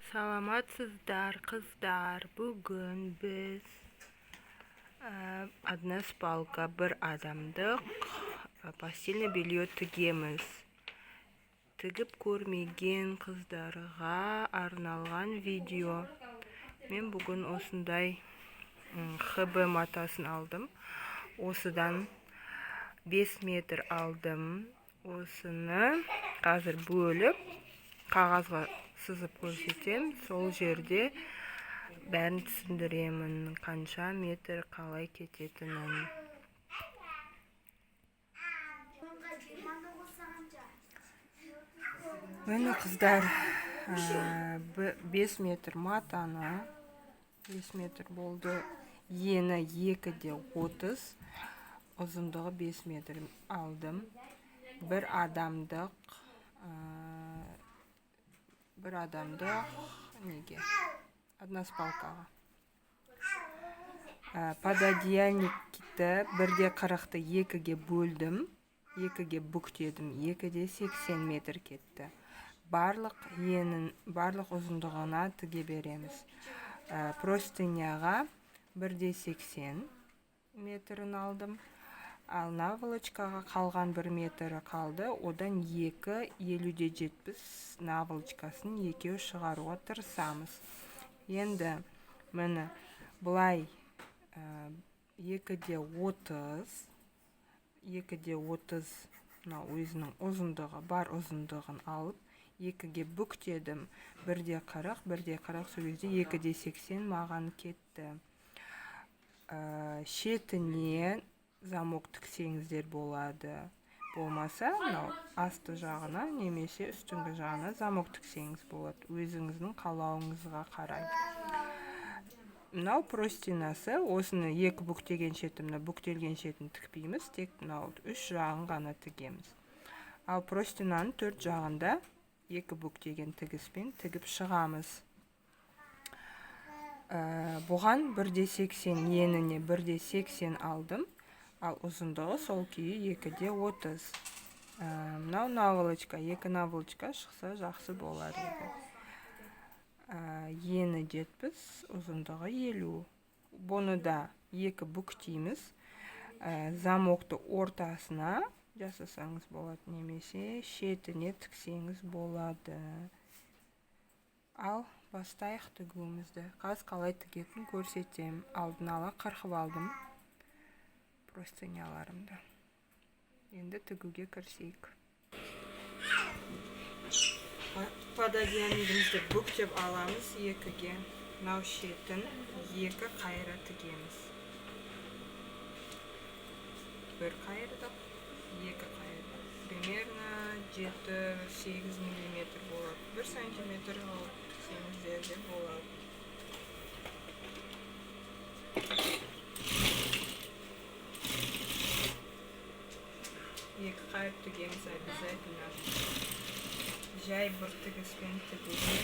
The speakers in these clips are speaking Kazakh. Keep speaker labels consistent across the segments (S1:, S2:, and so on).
S1: Саламатсыздар, қыздар. Бүгін біз одна спалка бір адамдық постельное белье тігеміз. Тігіп көрмеген қыздарға арналған видео. Мен бүгін осындай ХБ матасын алдым. Осыдан 5 метр алдым. Осыны қазір бөліп қағазға сызып көрсетем. Сол жерде бәрін түсіндіремін, қанша метр қалай кететінін. Мені қыздар 5 метр матаны 5 метр болды. Ені 2,30, ұзындығы 5 метр алдым. Бір адамдық неге? Одна спалкаға. Пододеяльникті 1,40-ты 2-ге бөлдім. 2-ге бүктедім. 2,80 метр кетті. Барлық ұзындығына тіге береміз. Простыняға 1,80 метрін алдым. Ал наволочкаға қалған 1 метрі қалды. Одан 2,50-70 наволочкасын екеу шығаруға тырысамыз. Енді мені бұлай 2,30 өзінің ұзындығы бар ұзындығын алып 2-ге бүктедім. 1,40 сол кезде 2,80 маған кетті. Шетіне замок тіксеңіздер болады. Болмаса, асты жағына немесе үстіңгі жағына замок тіксеңіз болады. Өзіңіздің қалауыңызға қарай. Мынау простынасы, осыны 2 бүктеген шетімні, бүктелген шетін тікпейміз, тек 3 жағын ғана тігеміз. Ал простынаның 4 жағында 2 бүктеген тігіспен тігіп шығамыз. Бұған 1,80, еніне 1,80 алдым. Ал ұзындығы сол күйі 2,30. Мынау наволочка, 2 наволочка шықса жақсы болар еді. Ені 70, ұзындығы 50. Бұны да 2 бүктейміз. Замокты ортасына жасасаңыз болады, немесе шетіне тіксеңіз болады. Ал бастайық тігуімізді. Қазір қалай тігетін көрсетем. Алдын ала қырқып алдым простыняларымды. Енді тігуге кірісейік. Пододеяльнигімізді бүктеп аламыз 2-ге. Мынау шетін 2 қайыра тігеміз. 1 қайырдық, 2 қайырдық. Примерно 7-8 мм болады. 1 сантиметр тігсеңіздерде болады. Екі қайып тігеміз обязательно. Жай бір тігіспен тігуге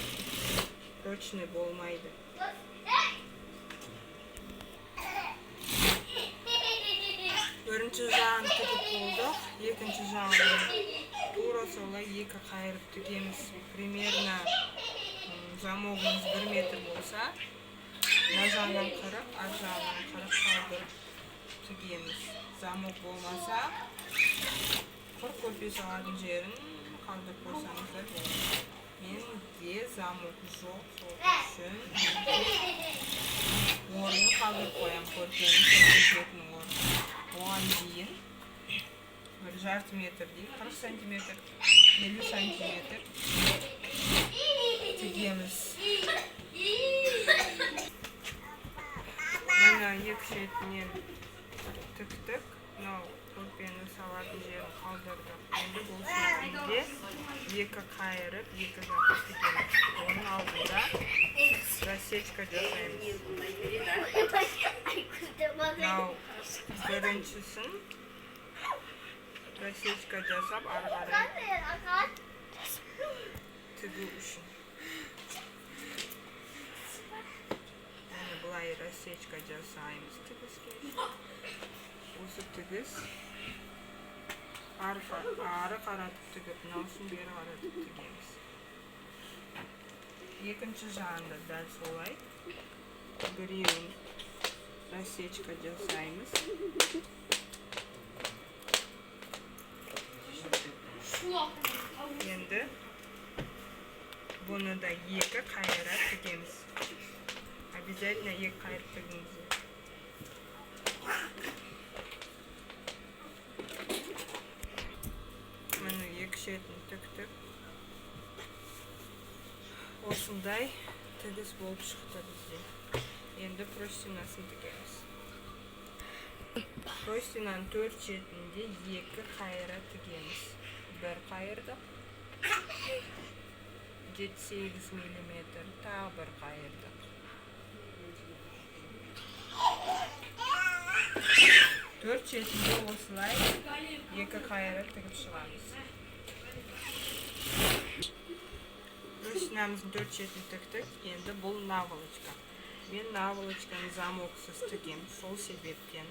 S1: прочный болмайды. Бірінші жағын тігіп болдық, екінші жағын тура солай 2 қайырып тігеміз. Примерно замогымыз 1 метр болса, мына жағынан 40, ар жағынан 40 қалдырып тігеміз. Замок болмаса, 40 көрпе салатын жерін қалдырып қойсаңыздар болады. Менде замок жоқ, сол үшін орнын қалдырып қоям, көрпенің көрсететін орнын. Оған дейін 1,5 метр дейін 40 сантиметр, 50 сантиметр тігеміз. Мына 2 шетінен тіктік. Көрпені салатын жерін қалдырдық. Енді бұл шетінде 2 қайырып, 2 жақты тігеміз. Оның алдында рассечка жасаймыз. Біріншісін рассечка жасап, ары-қарай тігу үшін. Бұлай рассечка жасаймыз тігіске. Осы тігіс ары қаратып тігіп, мынаусын бері қаратып тігеміз. Екінші жағында дәл солай. Біреуін насечка жасаймыз. Енді бұны да екі қайыра тігеміз. Обязательно екі қайырып тігіңіздер. Мұны екі шетін тіктік. Осындай тігіс болып шықты бізде. Енді простинасын тігеміз. Простинаның 4 шетінде екі қайыра тігеміз. Бір қайырдық. 7-8 мм, тағы бір қайырдық. 4 шетінде осылай екі қайыра тігіп шығамыз. Простинамыздың 4 шетін тіктік. Енді бұл наволочка. Мен наволочканы замоксыз тігем, сол себептен.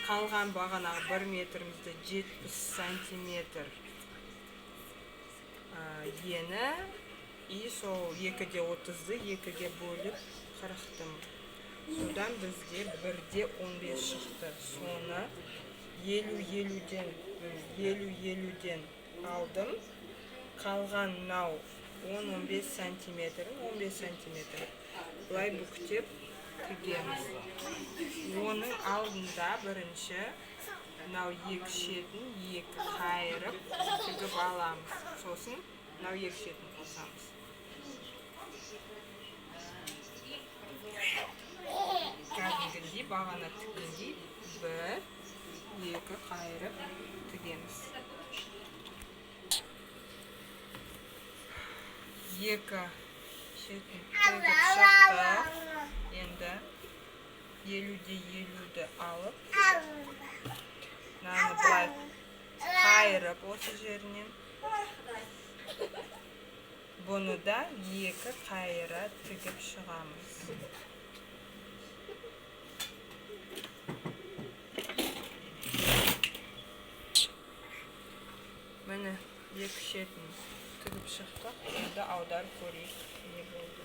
S1: Қалған бағанағы 1 метрімізді 70 сантиметр ені, и сол 2-де 30-ды 2-ге бөліп қырықтым. Содан бізде 1-де 15 шықты. Соны 50-50-ден алдым. Қалған нау 10-15 сантиметрін, 15 сантиметр. Бұлай бүктеп тігеміз. Оның алдында бірінші мынау екі шетін екі қайырып тігіп аламыз. Сосын мынау екі шетін қосамыз. Кәдімгідей бағана тіккендей бір, екі қайырып тігеміз. Екі шетін тігіп шықты. Енді 50-де 50-ді алып, мынаны бұлай қайырып осы жерінен. Бұны да екі қайыра тігіп шығамыз. Міне екі шетін тігіп шықтық. Енді аударып көрейік не болды.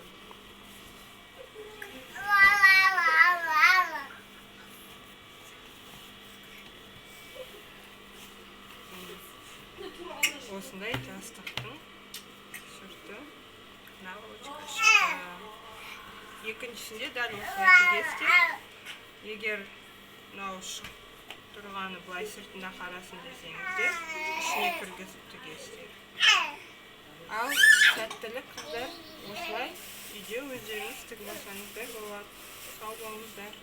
S1: Осындай жастықтың сырты наволочка шықты. Екіншісінде дәл осылай тігесіздер. Егер мынау тұрғаны былай сыртында қарасын десеңіздер, ішіне кіргізіп тігесіздер. Ал сәттілік қыздар, осылай үйде өздеріңіз тігіп алсаңыздар болады. Сау болыңыздар.